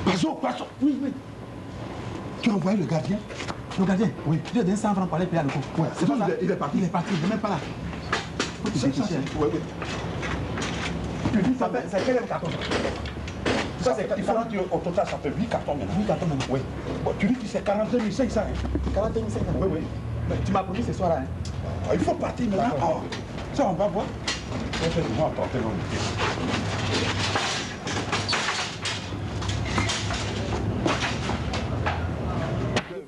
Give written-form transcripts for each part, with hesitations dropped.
Bazo, oui, oui. Tu as envoyé le gardien? Le gardien? Oui. Tu lui as donné 100 francs pour aller payer à le coup. Ouais, c'est ça. Il est parti. Il est parti, il n'est même pas là. Oui, oui. Tu dis, ça fait quel carton? Ça, c'est au total, ça fait 8 cartons maintenant. 8 cartons maintenant? Oui. Bon, tu dis que c'est 42 500. 42 500? Oui, oui. Mais tu m'as promis ce soir-là. Il faut partir maintenant. Oh. Ça, on va voir. On va tenter l'homme.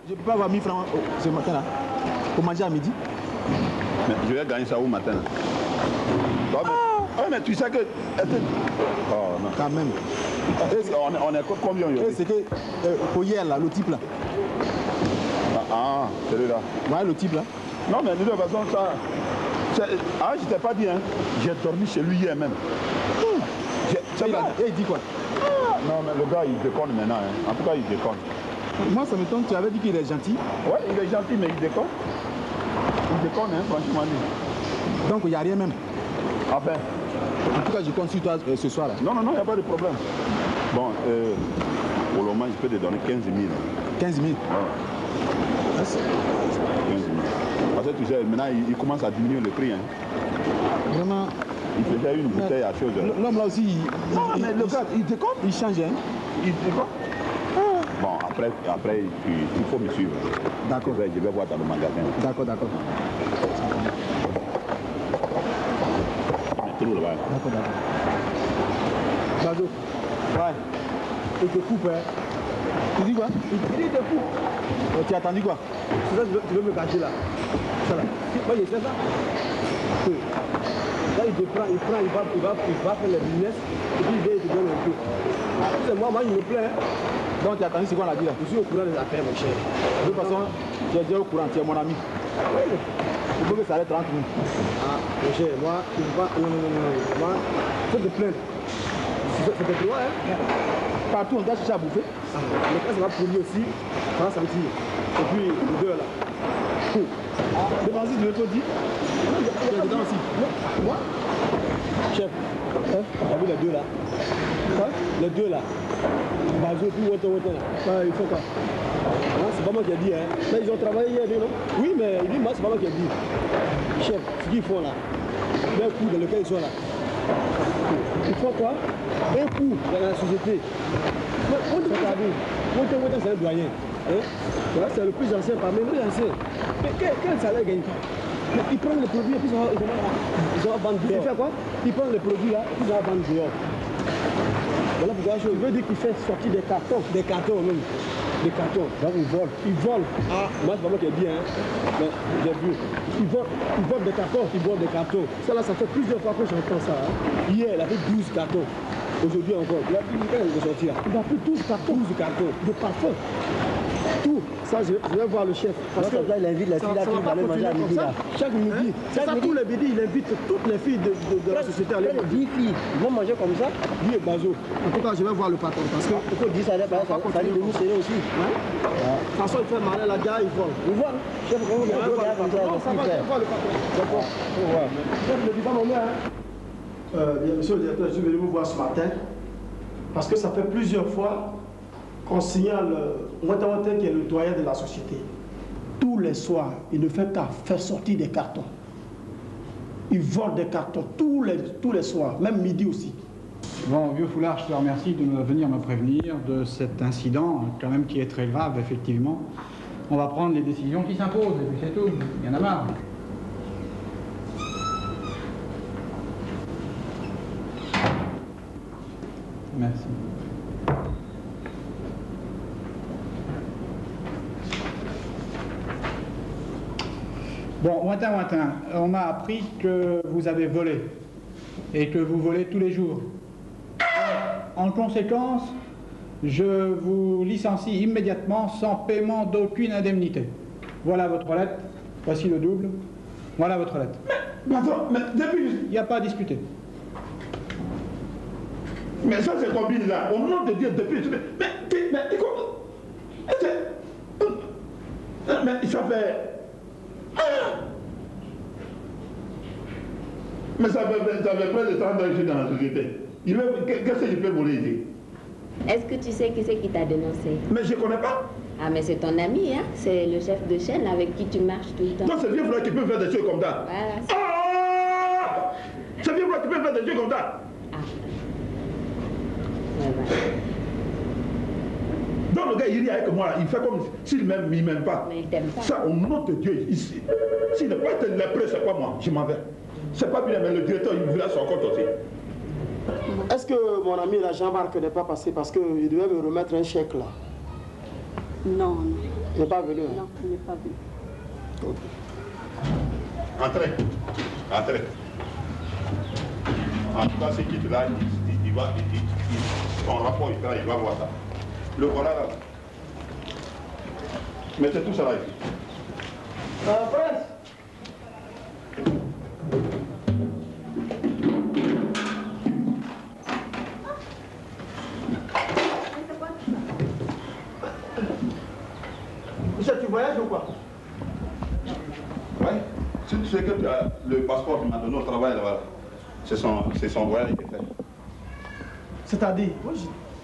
Je ne peux pas avoir 1000 francs ce matin-là pour manger à midi. Mais je vais gagner ça au matin. Mais tu sais que... Oh non. Quand même. On est combien aujourd'hui? C'est que pour hier, là, le type là. Ah, celui-là. Ouais, le type là. Non, mais de toute façon, ça... Ah, je t'ai pas dit, hein. J'ai dormi chez lui hier même. Et il dit quoi? Non, mais le gars, il déconne maintenant. Hein. En tout cas, il déconne. Moi, ça m'étonne, tu avais dit qu'il est gentil. Ouais, il est gentil, mais il déconne. Il déconne, hein, franchement. Donc, il n'y a rien même. Enfin. En tout cas, je compte sur toi ce soir là. Non, il n'y a pas de problème. Bon, pour le moment, je peux te donner 15 000. 15 000? Ouais. 15 000. Parce que tu sais, maintenant, il commence à diminuer le prix. Hein. Vraiment. Il faisait une bouteille à chose. L'homme là aussi, mais le gars, il déconne. Il change, hein. Il déconne. Bon, après il faut me suivre. D'accord. Je vais voir dans le magasin. D'accord. D'accord. Bazo. Ouais. Il te coupe, hein. Tu dis quoi? Il te coupe. Tu as attendu quoi? C'est ça que tu veux me cacher là. Ça là. Moi, je sais ça. Là, il te prend, il va faire le business, et puis il vient, il te donne un peu. C'est moi, il me plaît. Donc, tu as attendu ce qu'on a dit là? Je suis au courant des affaires, mon cher. De toute façon, tu es déjà au courant, tu es mon ami. Il faut que ça allait 30 000. Ah, mon cher, moi, je ne veux pas. Non. Moi, il faut te plaindre. C'est tes droits, hein? Partout, on doit chercher à bouffer. Mais quand ça va produire aussi, ça va sentir. Et puis, les deux là. Devant-y, je te dis. Tu es dedans aussi. Moi? Chef, t'as vu les deux là? Quoi? Les deux là. Bazo, puis Woto là. Il faut quoi? C'est pas moi qui ai dit, hein. Mais ils ont travaillé hier, non? Oui, mais il dit, moi, c'est pas moi qui ai dit. Chef, ce qu'ils font là, un coup dans lequel ils sont là. Ils font quoi? Un coup dans la société. Woto, c'est le doyen. C'est le plus ancien parmi les anciens. Mais quel salaire gagne-t-il? Ils prennent les produits et puis ils vont vendre dehors. Il fait quoi? Ils prennent les produits là et puis ils vont vendre dehors. Voilà pourquoi je veux dire qu'il fait sortir des cartons. Des cartons même. Des cartons. Donc ils volent. Ils volent. Ah, moi c'est pas moi qui ai dit, hein. Mais j'ai vu. Ils volent des cartons. Ils volent des cartons. Ça là, ça fait plusieurs fois que j'entends ça. Hein. Hier, il a fait 12 cartons. Aujourd'hui encore. Il a pris quand il est sorti là. Il a pris 12 cartons. 12 cartons de parfum. Tout. Ça, je vais voir le chef. Parce que là, il invite les filles là qui vont aller manger à midi là. Chaque midi. C'est ça, tous les midis, il invite toutes les filles de la société à aller manger. 10 filles. Ils vont manger comme ça. Lui et Bazo. En tout cas, je vais voir le patron. Parce que. Il faut dire ça, ça lui nous serrer aussi. De toute façon, il fait malin la gare, il vole. Il vole. Chef, comment vous avez comme ça? Non, ça va, je vais voir le patron. D'accord. Chef, ne dis pas mon mère. Bien, monsieur le directeur, je suis venu vous voir ce matin. Parce que ça fait plusieurs fois qu'on signale Wata qui est le doyen de la société. Tous les soirs, il ne fait qu'à faire sortir des cartons. Il vole des cartons tous les soirs, même midi aussi. Bon, vieux Foulard, je te remercie de venir me prévenir de cet incident, quand même qui est très grave, effectivement. On va prendre les décisions qui s'imposent, et puis c'est tout. Il y en a marre. Merci. Bon, Ouintin, on m'a appris que vous avez volé et que vous volez tous les jours. En conséquence, je vous licencie immédiatement sans paiement d'aucune indemnité. Voilà votre lettre, voici le double, voilà votre lettre. Mais attends, mais depuis... Il n'y a pas à discuter. Mais ça c'est combien là? Au nom de Dieu, depuis... Mais ça fait... Mais ça fait près de 30 ans que je suis dans la société. Qu'est-ce que je peux voler ici? Est-ce que tu sais qui c'est qui t'a dénoncé? Mais je ne connais pas. Ah, mais c'est ton ami, hein? C'est le chef de chaîne avec qui tu marches tout le temps. Donc c'est le vieux frère qui peut faire des choses comme ça. Voilà. Ah! C'est le vieux frère qui peut faire des choses comme ça. Ah. Ouais, voilà. Donc le gars il rit avec moi, il fait comme s'il m'aime, il ne m'aime pas. Mais il t'aime pas. Ça, au nom de Dieu, ici. S'il n'est pas été lépreux, c'est pas moi, je m'en vais. C'est pas bien, mais le directeur, il voulait son compte aussi. Est-ce que mon ami la Jean-Marc n'est pas passé parce qu'il devait me remettre un chèque là? Non, non. Il n'est pas venu? Hein? Non, il n'est pas venu. Entrez. Entrez. En tout cas, c'est qui là, il va, son rapport, il va voir ça. Le voilà là. Mettez tout ça là ici. Prince! Monsieur, tu voyages ou quoi? Oui. Si tu sais que le passeport qu'il m'a donné au travail là-bas, c'est son voyage qui est fait. C'est-à-dire?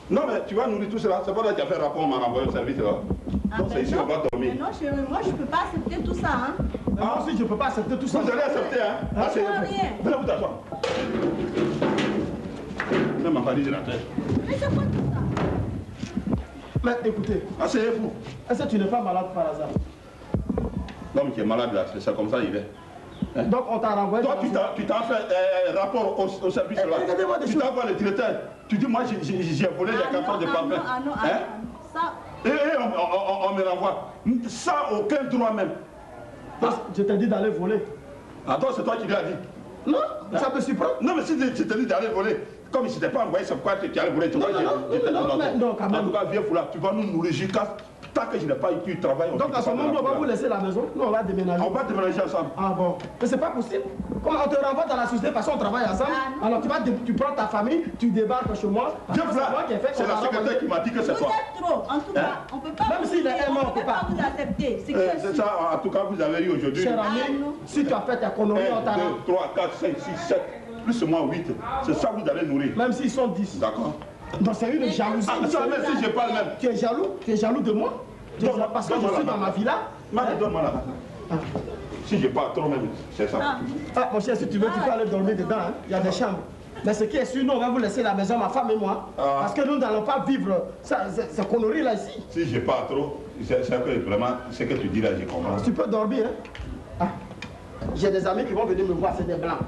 Non, mais tu vas nourrir tout cela. C'est pas là qu'il a fait rapport, on m'a renvoyé au service là. Donc c'est ici, on va dormir. Mais non, chérie, moi je ne peux pas accepter tout ça. Hein. Moi aussi, je ne peux pas accepter tout ça. Vous allez accepter, hein? Asseyez-vous. Rien. Venez vous t'asseoir. Ne m'a pas dit de la tête. Mais c'est quoi tout ça? Mais écoutez, Asseyez-vous. est-ce que tu n'es pas malade par hasard? L'homme qui est malade là, c'est comme ça il est. Hein? Donc on t'a renvoyé. Toi, tu t'as fait rapport au service là. Regardez-moi des Tu choses. t'envoies le directeur. Tu dis, moi, j'ai volé les cartons de parfum. Hein? Ça, Et on me renvoie. Sans aucun droit même. Je t'ai dit d'aller voler. Attends, c'est toi qui l'as dit. Non, ça me surprend. Non, mais si je t'ai dit d'aller voler, comme il ne s'était pas envoyé, c'est pourquoi tu allais voler. Tu vois, non, quand même. En tout cas, viens là, tu vas nous nourrir jusqu'à tant que je n'ai pas eu du travail. Donc à ce moment, on va vous laisser la maison. Nous, on va déménager. On va déménager ensemble. Ah bon. Mais c'est pas possible. Comment on te renvoie dans la société parce qu'on travaille ensemble? Alors tu prends ta famille, tu débarques chez moi. Viens là, c'est la secrétaire qui m'a dit que c'est toi. vous êtes trop. En tout cas, on ne peut pas. Même s'il est aimant, on peut pas. vous accepter. C'est ça, en tout cas, vous avez eu aujourd'hui. Cher ami, si tu as fait ta connerie, on 1, t'a 2, 3, 4, 5, 6, 7, plus ou moins 8. C'est ça que vous allez nourrir. même s'ils sont 10. D'accord. Donc c'est une jalousie. Ah, ça, même si je parle même. Tu es jaloux? Tu es jaloux de moi? Parce que je suis dans ma villa. Donne-moi la matin. Si je parle trop même, c'est ça. Ah mon cher, si tu veux, tu peux aller dormir dedans. Hein. Il y a des chambres. Mais ce qui est sûr, nous, on va vous laisser la maison, ma femme et moi. Parce que nous n'allons pas vivre ces conneries là ici. Si je parle trop, c'est que vraiment, ce que tu dis là, je comprends. Tu peux dormir. Hein. J'ai des amis qui vont venir me voir, c'est des blancs.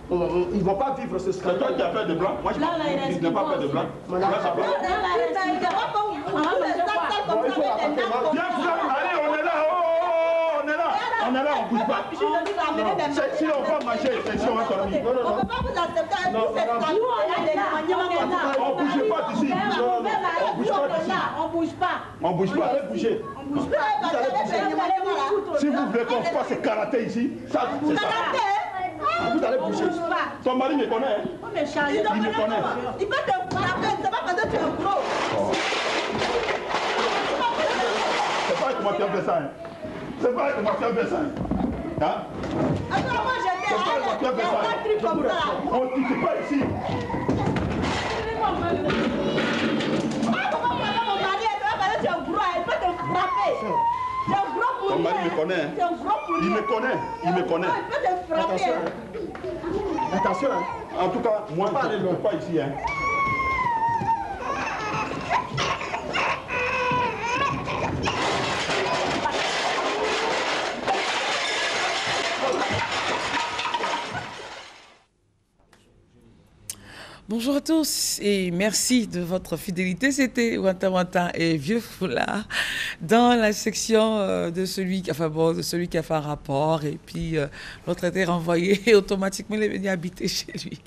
Ils ne vont pas vivre ce C'est toi qui as fait de blanc. Moi, je n'ai pas fait de blanc. Là, ça va. Viens, allez, on est là. On est là. On est là, on ne bouge pas. Si on va marcher, c'est si on va dormir. On ne peut pas vous accepter. On ne bouge pas d'ici. On ne bouge pas. On ne bouge pas. Allez bouger. On ne bouge pas. Si vous voulez qu'on fasse karaté ici, ça, c'est ça. Vous allez bouger. Ton mari me connaît. Hein? Il me connaît. Il peut te frapper, c'est pas parce que tu es gros. C'est pas avec moi qui a fait ça. Hein? C'est pas avec moi qui a fait ça. Hein? Attends, moi j'étais C'est pas avec moi qui a fait ça. un truc comme ça. On ne touche pas ici. Comment mon mari est là, tu es gros, il peut te frapper. Tu es gros pour Ton lui. mari me connaît. Tu es gros pour lui. Il me connaît. Il me connaît. Il peut te frapper. Attention. Hein. En tout cas, moi, je ne suis pas ici. Hein. Bonjour à tous et merci de votre fidélité. C'était Wanta Wanta et Vieux Foulard dans la section de celui qui a fait un rapport et puis l'autre a été renvoyé et automatiquement il est venu habiter chez lui.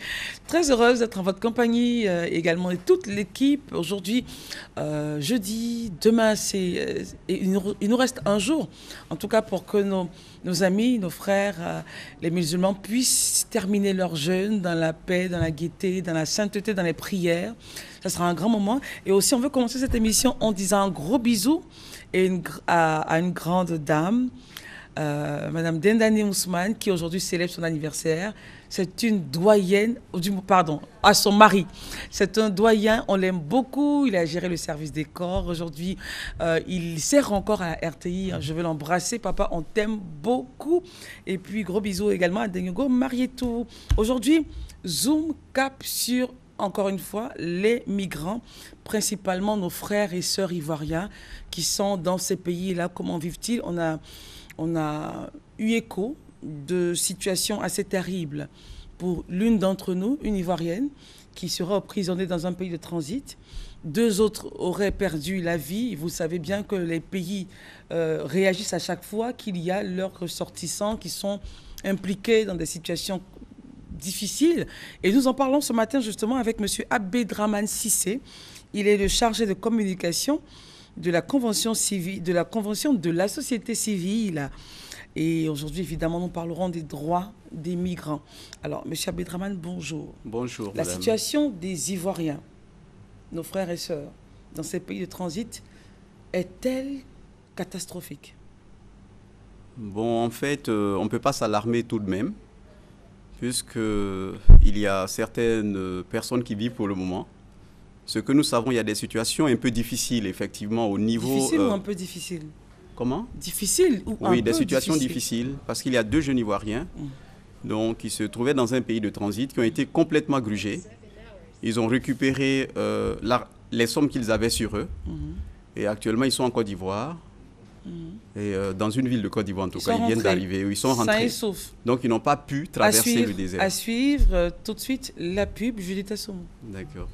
Très heureuse d'être en votre compagnie également et toute l'équipe. Aujourd'hui, jeudi, demain, il nous reste un jour en tout cas pour que nos amis, nos frères, les musulmans puissent terminer leur jeûne dans la paix, dans la gaieté, dans la sainteté, dans les prières. Ça sera un grand moment. Et aussi, on veut commencer cette émission en disant un gros bisou à une grande dame, Madame Dendane Ousmane, qui aujourd'hui célèbre son anniversaire. C'est une doyenne, pardon, à son mari. C'est un doyen, on l'aime beaucoup. Il a géré le service des corps. Aujourd'hui, il sert encore à RTI. Je veux l'embrasser. Papa, on t'aime beaucoup. Et puis, gros bisous également à Dengogo Marietou. Aujourd'hui, zoom cap sur, encore une fois, les migrants, principalement nos frères et sœurs ivoiriens qui sont dans ces pays-là. Comment vivent-ils? On a eu écho de situations assez terribles pour l'une d'entre nous, une Ivoirienne, qui sera emprisonnée dans un pays de transit. 2 autres auraient perdu la vie. Vous savez bien que les pays réagissent à chaque fois qu'il y a leurs ressortissants qui sont impliqués dans des situations difficiles. Et nous en parlons ce matin justement avec M. Abdraman Cissé. Il est le chargé de communication de la Convention civile, de la Convention de la société civile. Et aujourd'hui, évidemment, nous parlerons des droits des migrants. Alors, M. Abdraman, bonjour. Bonjour, La madame. situation des Ivoiriens, nos frères et sœurs, dans ces pays de transit, est-elle catastrophique? Bon, en fait, on ne peut pas s'alarmer tout de même, puisqu'il y a certaines personnes qui vivent pour le moment. Ce que nous savons, il y a des situations un peu difficiles, effectivement, au niveau... Difficile ou un peu difficile? Comment? Difficile ou un peu difficile? Oui, des situations difficiles, parce qu'il y a 2 jeunes Ivoiriens donc, qui se trouvaient dans un pays de transit, qui ont été complètement grugés. Ils ont récupéré les sommes qu'ils avaient sur eux. Et actuellement, ils sont en Côte d'Ivoire. Et dans une ville de Côte d'Ivoire, en tout cas, ils viennent d'arriver. Ils sont rentrés. Donc, ils n'ont pas pu traverser le désert. À suivre tout de suite la pub Judith Assoum. D'accord.